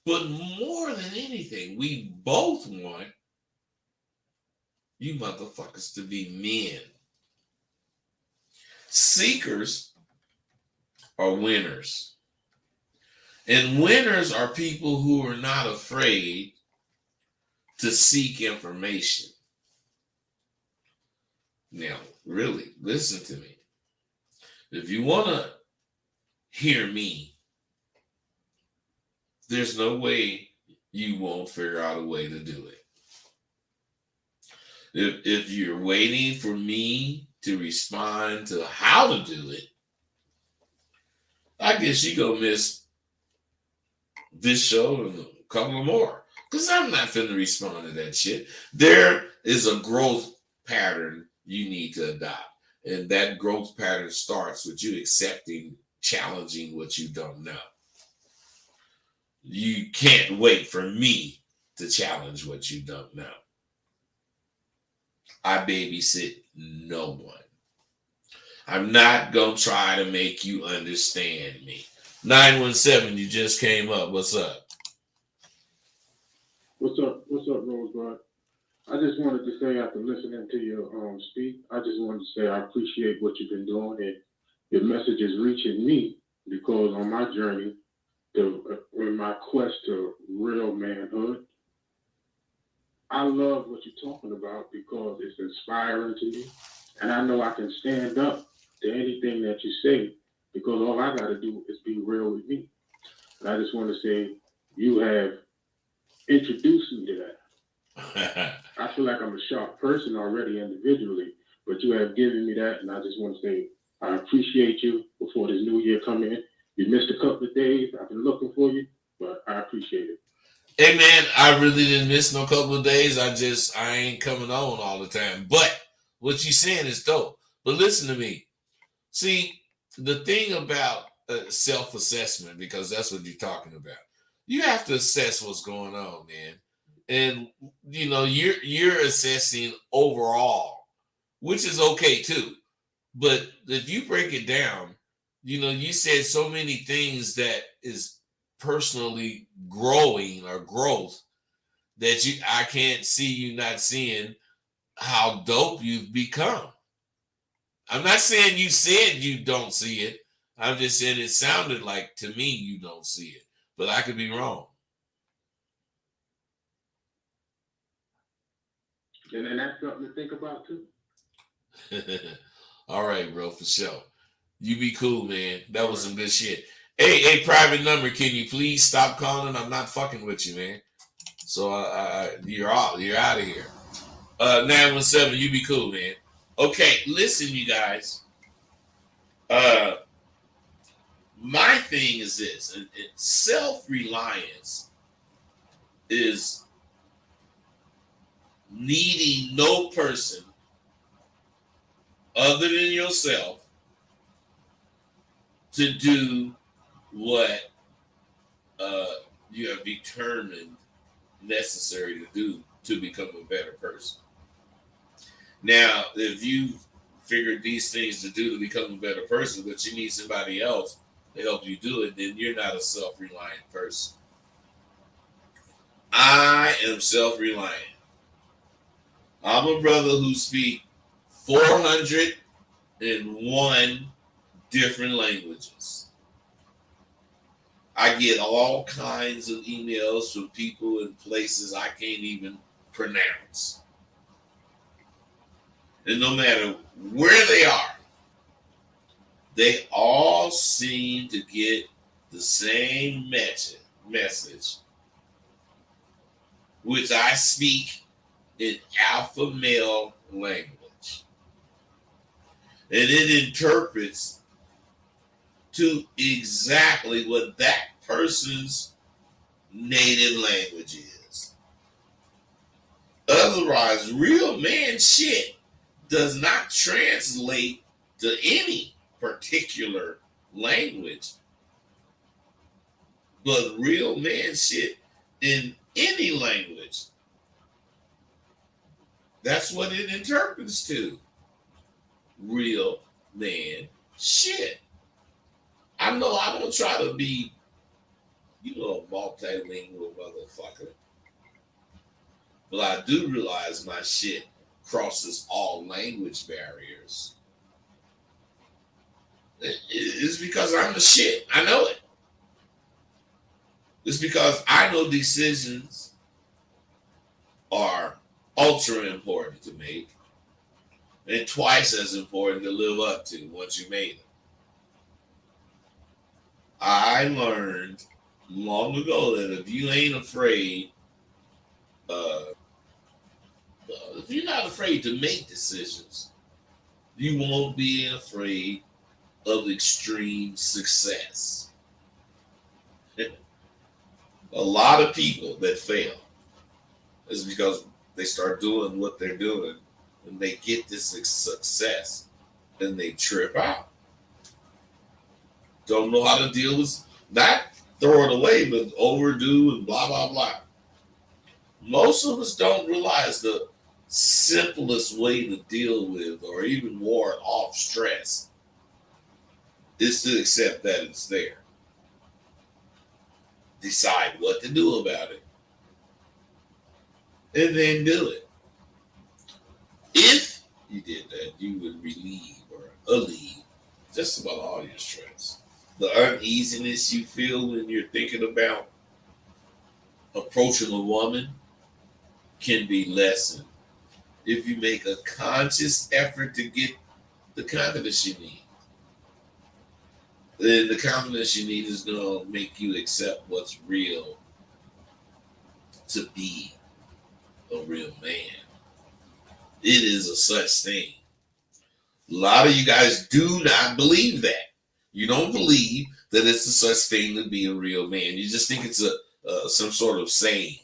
But more than anything, we both want you motherfuckers to be men. Seekers are winners. And winners are people who are not afraid to seek information. Now, really, listen to me. If you want to hear me, there's no way you won't figure out a way to do it. If you're waiting for me to respond to how to do it, I guess you're going to miss this show and a couple more. Because I'm not finna respond to that shit. There is a growth pattern you need to adopt. And that growth pattern starts with you accepting, challenging what you don't know. You can't wait for me to challenge what you don't know. I babysit no one. I'm not going to try to make you understand me. 917, you just came up. What's up? What's up, Rosebud? I just wanted to say, after listening to your speak, I just wanted to say I appreciate what you've been doing, and your message is reaching me because on my journey, in my quest to real manhood, I love what you're talking about because it's inspiring to me, and I know I can stand up to anything that you say because all I got to do is be real with me. And I just want to say you have introduced me to that. I feel like I'm a sharp person already individually, but you have given me that, and I just want to say I appreciate you before this new year come in. You missed a couple of days. I've been looking for you, but I appreciate it. Hey man, I really didn't miss no couple of days. I ain't coming on all the time. But what you saying is dope. But listen to me. See, the thing about self-assessment, because that's what you're talking about, you have to assess what's going on, man. And you know, you're assessing overall, which is okay too. But if you break it down, you know, you said so many things that is personally growing or growth that I can't see you not seeing how dope you've become. I'm not saying you said you don't see it. I'm just saying it sounded like to me you don't see it, but I could be wrong. And then that's something to think about too. All right, bro, for sure. You be cool, man. That was some good shit. Hey, private number, can you please stop calling? I'm not fucking with you, man. So you're out of here. 917, you be cool, man. Okay, listen, you guys. My thing is this, and self-reliance is needing no person other than yourself to do what you have determined necessary to do to become a better person. Now, if you figured these things to do to become a better person, but you need somebody else to help you do it, then you're not a self-reliant person. I am self-reliant. I'm a brother who speaks 401 different languages. I get all kinds of emails from people in places I can't even pronounce. And no matter where they are, they all seem to get the same message, which I speak in alpha male language. And it interprets to exactly what that person's native language is. Otherwise, real man shit does not translate to any particular language. But real man shit in any language, that's what it interprets to. Real man shit. I know I don't try to be, a multilingual motherfucker. But I do realize my shit crosses all language barriers. It's because I'm the shit. I know it. It's because I know decisions are ultra important to make and twice as important to live up to once you made them. I learned long ago that if you ain't afraid, if you're not afraid to make decisions, you won't be afraid of extreme success. A lot of people that fail is because they start doing what they're doing and they get this success and they trip out. Don't know how to deal with, not throw it away, but overdo and blah, blah, blah. Most of us don't realize the simplest way to deal with or even ward off stress is to accept that it's there. Decide what to do about it. And then do it. If you did that, you would relieve or alleviate just about all your stress. The uneasiness you feel when you're thinking about approaching a woman can be lessened if you make a conscious effort to get the confidence you need. Then the confidence you need is going to make you accept what's real to be a real man. It is a such thing. A lot of you guys do not believe that. You don't believe that it's a such thing to be a real man. You just think it's some sort of saying.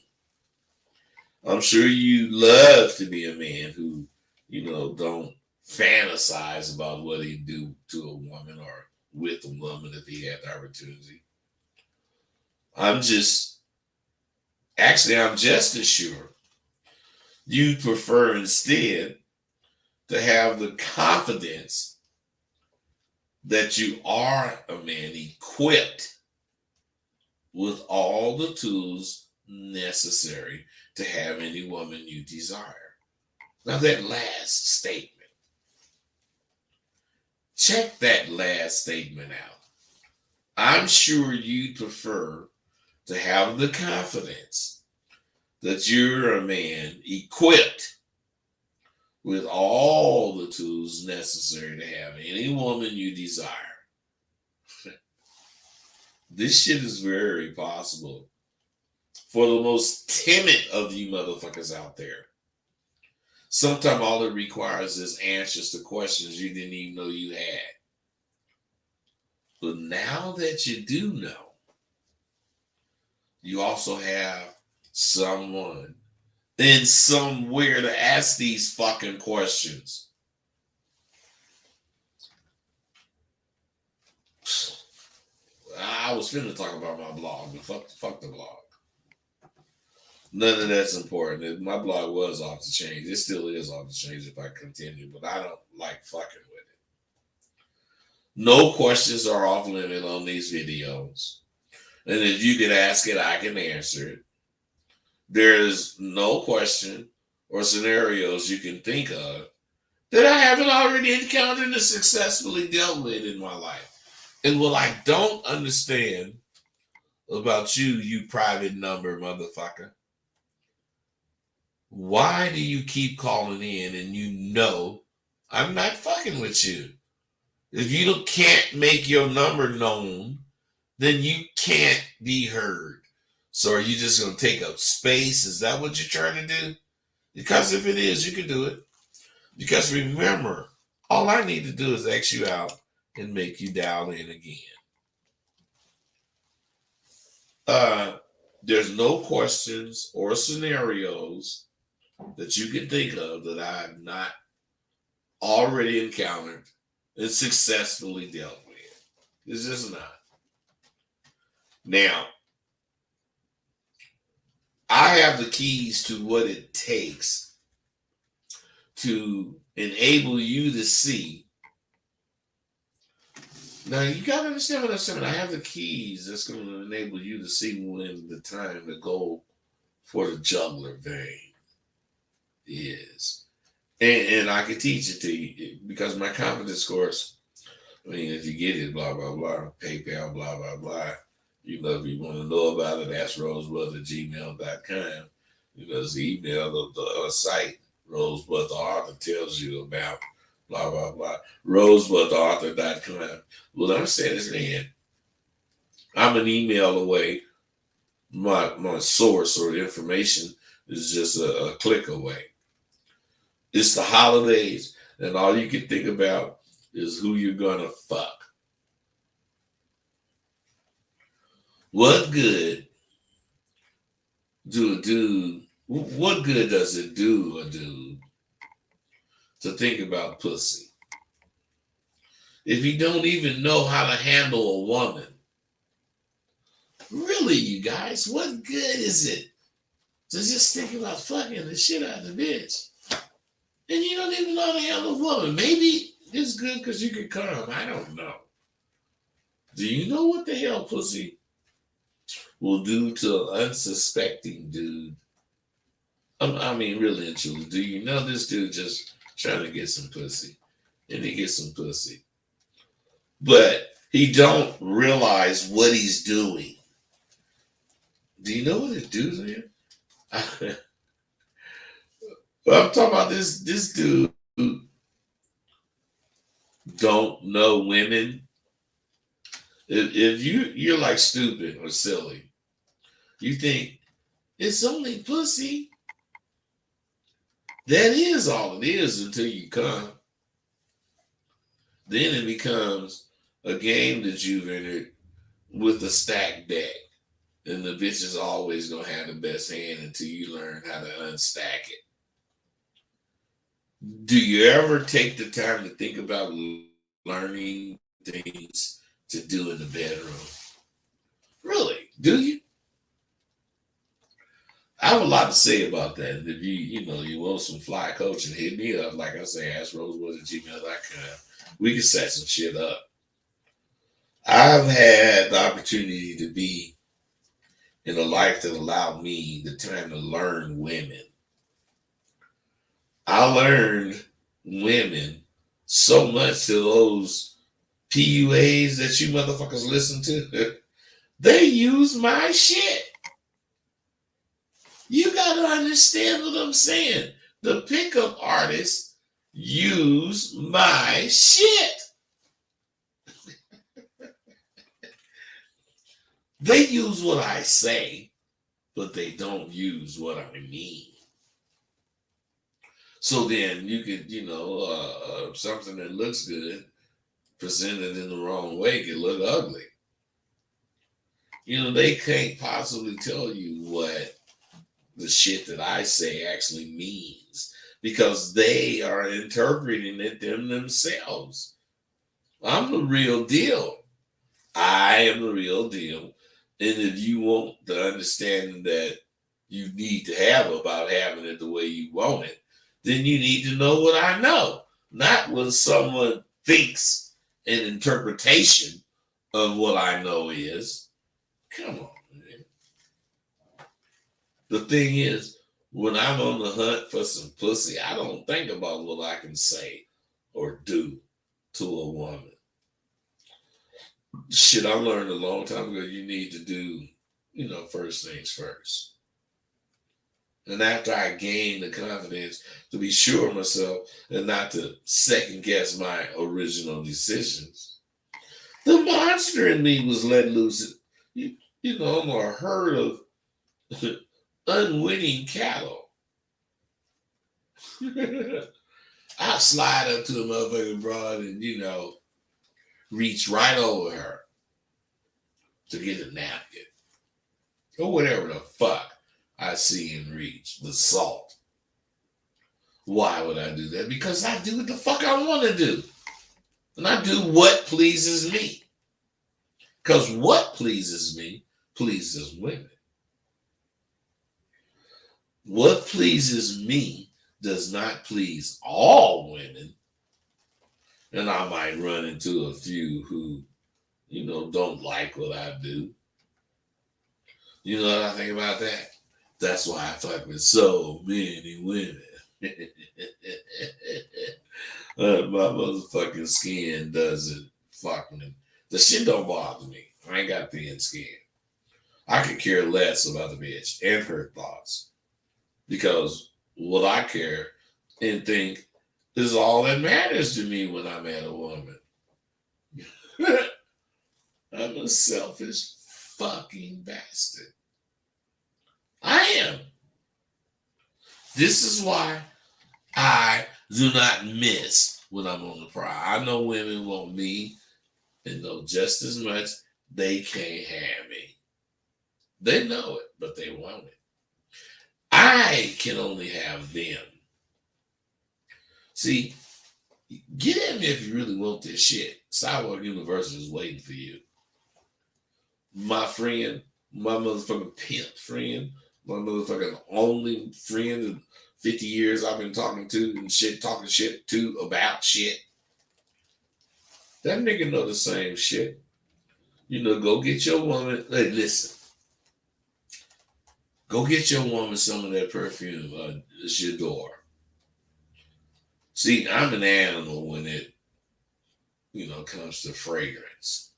I'm sure you love to be a man who, don't fantasize about what he'd do to a woman or with a woman if he had the opportunity. I'm just as sure you prefer instead to have the confidence that you are a man equipped with all the tools necessary to have any woman you desire. Now that last statement, check that last statement out. I'm sure you'd prefer to have the confidence that you're a man equipped with all the tools necessary to have any woman you desire. This shit is very possible for the most timid of you motherfuckers out there. Sometimes all it requires is answers to questions you didn't even know you had. But now that you do know, you also have someone and somewhere to ask these fucking questions. I was finna talk about my blog, but fuck the blog. None of that's important. My blog was off the chain. It still is off the chain if I continue, but I don't like fucking with it. No questions are off limit on these videos. And if you can ask it, I can answer it. There's no question or scenarios you can think of that I haven't already encountered and successfully dealt with in my life. And what I don't understand about you private number motherfucker, why do you keep calling in and you know I'm not fucking with you? If you can't make your number known, then you can't be heard. So are you just going to take up space? Is that what you're trying to do? Because if it is, you can do it. Because remember, all I need to do is X you out and make you dial in again. There's no questions or scenarios that you can think of that I have not already encountered and successfully dealt with. It's just not. Now, I have the keys to what it takes to enable you to see. Now, you got to understand what I'm saying. I have the keys that's going to enable you to see when the time to go for the juggler vein is. And I can teach it to you because my confidence course, if you get it, blah, blah, blah, PayPal, blah, blah, blah. If you want to know about it, ask rosebud@gmail.com. It's the email of the site, Rosebud the author tells you about, blah, blah, blah. rosebudtheauthor.com. What I'm saying is, man, I'm an email away. My source or information is just a click away. It's the holidays, and all you can think about is who you're going to fuck. What good do a dude What good does it do a dude to think about pussy if you don't even know how to handle a woman? Really, you guys, what good is it to just think about fucking the shit out of the bitch and you don't even know how to handle a woman? Maybe it's good because you can come. I don't know. Do you know what the hell pussy will do to an unsuspecting dude? I mean, really and truly, do you know this dude just trying to get some pussy? And he gets some pussy. But he don't realize what he's doing. Do you know what it do to him? I'm talking about this dude who don't know women. If you're like stupid or silly, you think it's only pussy. That is all it is until you come. Then it becomes a game that you've entered with a stacked deck. And the bitch is always going to have the best hand until you learn how to unstack it. Do you ever take the time to think about learning things to do in the bedroom? Really? Do you? I have a lot to say about that. If you want some fly coaching, hit me up. Like I say, AskRosewood@gmail.com. We can set some shit up. I've had the opportunity to be in a life that allowed me the time to learn women. I learned women so much to those PUAs that you motherfuckers listen to. They use my shit. You got to understand what I'm saying. The pickup artists use my shit. They use what I say, but they don't use what I mean. So then you could, something that looks good presented in the wrong way could look ugly. They can't possibly tell you what the shit that I say actually means because they are interpreting it themselves. I'm the real deal. I am the real deal. And if you want the understanding that you need to have about having it the way you want it, then you need to know what I know, not what someone thinks an interpretation of what I know is. Come on, man. The thing is, when I'm on the hunt for some pussy, I don't think about what I can say or do to a woman. Shit, I learned a long time ago, you need to do, first things first. And after I gained the confidence to be sure of myself and not to second guess my original decisions, the monster in me was let loose. I'm a herd of unwitting cattle. I slide up to a motherfucking broad and, reach right over her to get a napkin or whatever the fuck I see in reach, the salt. Why would I do that? Because I do what the fuck I want to do. And I do what pleases me. Because what pleases me pleases women. What pleases me does not please all women. And I might run into a few who, don't like what I do. You know what I think about that? That's why I fuck with so many women. My motherfucking skin doesn't fucking... The shit don't bother me. I ain't got thin skin. I could care less about the bitch and her thoughts. Because what I care and think is all that matters to me when I'm at a woman. I'm a selfish fucking bastard. I am. This is why I do not miss when I'm on the prowl. I know women want me and know just as much they can't have me. They know it, but they want it. I can only have them. See, get at me if you really want this shit. Sidewalk University is waiting for you. My friend, my motherfucking pimp friend, my motherfucking only friend in 50 years I've been talking to and shit, talking shit to about shit. That nigga know the same shit. You know, go get your woman. Hey, listen. Go get your woman some of that perfume. It's your door. See, I'm an animal when it, comes to fragrance.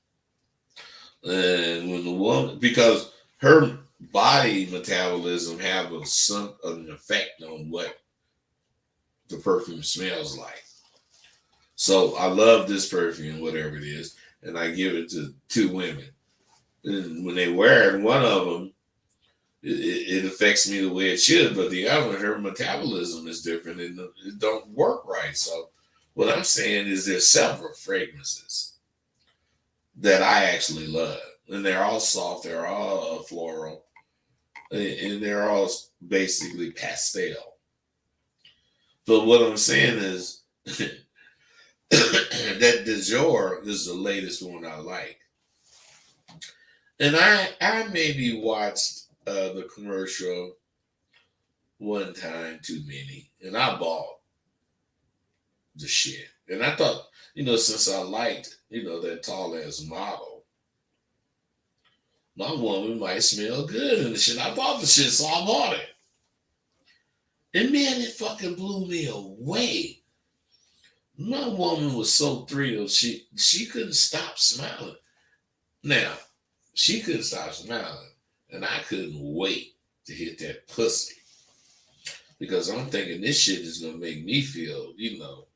And when the woman, because her body metabolism have an effect on what the perfume smells like. So I love this perfume, whatever it is, and I give it to two women. And when they wear it, one of them, it affects me the way it should, but the other, her metabolism is different and it don't work right. So what I'm saying is there's several fragrances that I actually love. And they're all soft, they're all floral, and they're all basically pastel. But what I'm saying is that Dior is the latest one I like. And I maybe watched the commercial one time too many, and I bought the shit. And I thought, since I liked, that tall ass model, my woman might smell good and the shit. I bought the shit, so I bought it. And man, it fucking blew me away. My woman was so thrilled, she couldn't stop smiling. Now, she couldn't stop smiling, and I couldn't wait to hit that pussy. Because I'm thinking this shit is going to make me feel,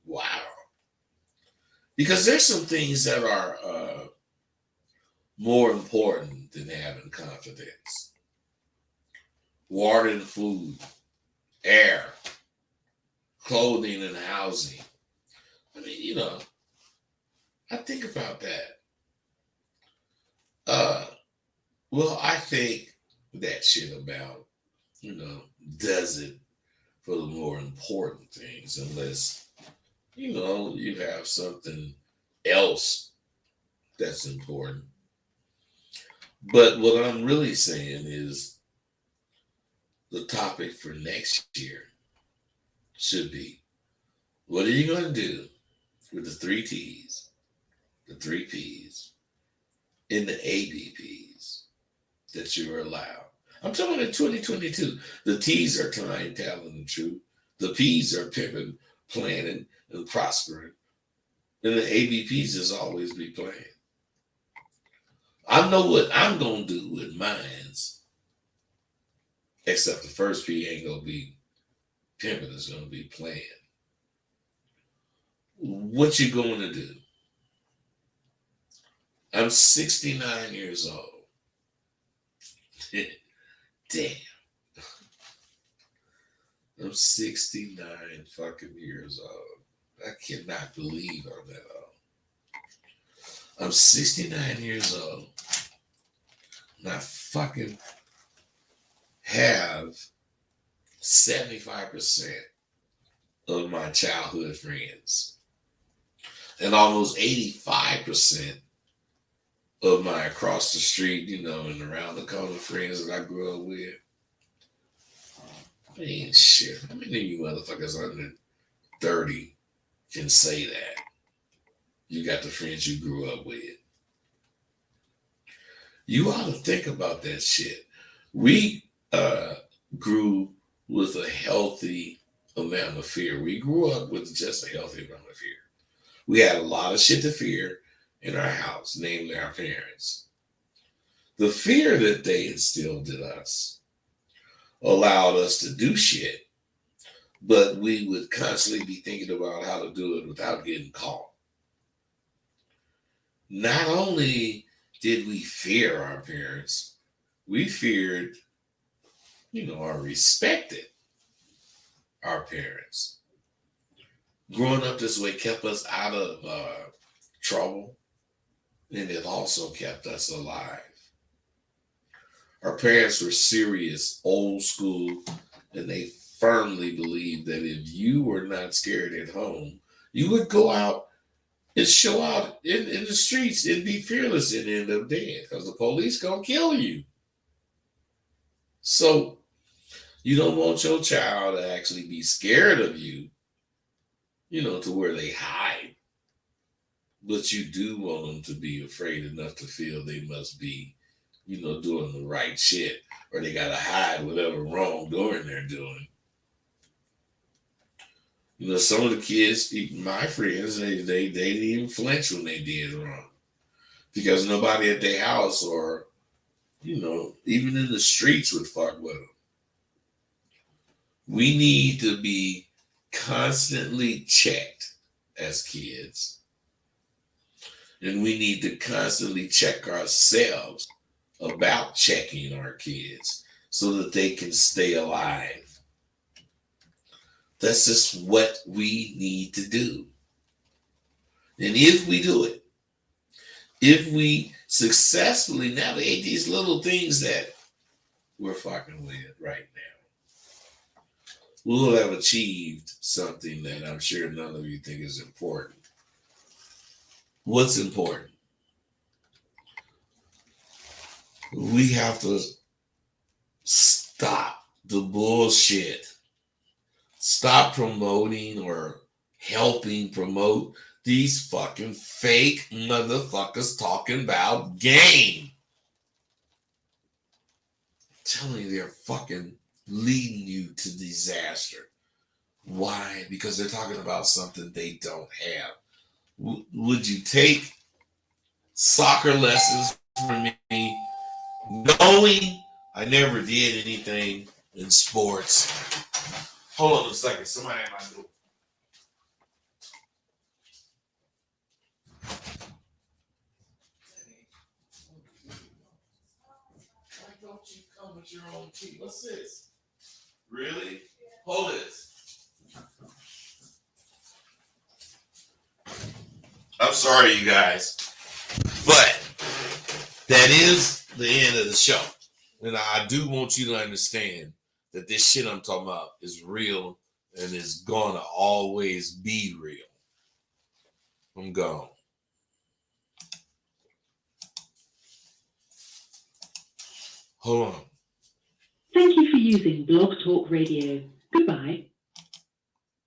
wow. Because there's some things that are more important than having confidence. Water and food, air, clothing and housing. I mean, I think about that. Well, I think that shit about, does it for the more important things, unless, you have something else that's important. But what I'm really saying is the topic for next year should be, what are you going to do with the 3 T's, the 3 P's, and the ABPs that you're allowed? I'm talking about in 2022. The T's are time, talent, and truth. The P's are pimping, planning, and prospering. And the ABPs is always be playing. I know what I'm going to do with mines. Except the first P ain't going to be pimping, it's going to be playing. What you going to do? I'm 69 years old. Damn. I'm 69 fucking years old. I cannot believe I'm that old. I'm 69 years old. And I fucking have 75% of my childhood friends. And almost 85% of my across the street, and around the corner friends that I grew up with. I mean, shit. How many of you motherfuckers under 30 can say that? You got the friends you grew up with. You ought to think about that shit. We grew with a healthy amount of fear. We grew up with just a healthy amount of fear. We had a lot of shit to fear in our house, namely our parents. The fear that they instilled in us allowed us to do shit, but we would constantly be thinking about how to do it without getting caught. Not only did we fear our parents, we feared, or respected our parents. Growing up this way kept us out of trouble, and it also kept us alive. Our parents were serious, old school, And they firmly believe that if you were not scared at home, you would go out and show out in the streets and be fearless and end up dead because the police gonna kill you. So you don't want your child to actually be scared of you, to where they hide. But you do want them to be afraid enough to feel they must be, doing the right shit, or they gotta hide whatever wrongdoing they're doing. Some of the kids, my friends, they didn't even flinch when they did wrong because nobody at their house or, even in the streets would fuck with them. We need to be constantly checked as kids, and we need to constantly check ourselves about checking our kids so that they can stay alive. That's just what we need to do. And if we do it, if we successfully navigate these little things that we're fucking with right now, we'll have achieved something that I'm sure none of you think is important. What's important? We have to stop the bullshit. Stop promoting or helping promote these fucking fake motherfuckers talking about game. I'm telling you, they're fucking leading you to disaster. Why? Because they're talking about something they don't have. Would you take soccer lessons from me, knowing I never did anything in sports? Hold on a second. Somebody at my door. Why don't you come with your own tea? What's this? Really? Hold this. I'm sorry, you guys. But that is the end of the show. And I do want you to understand that this shit I'm talking about is real and is gonna always be real. I'm gone. Hold on. Thank you for using Blog Talk Radio. Goodbye.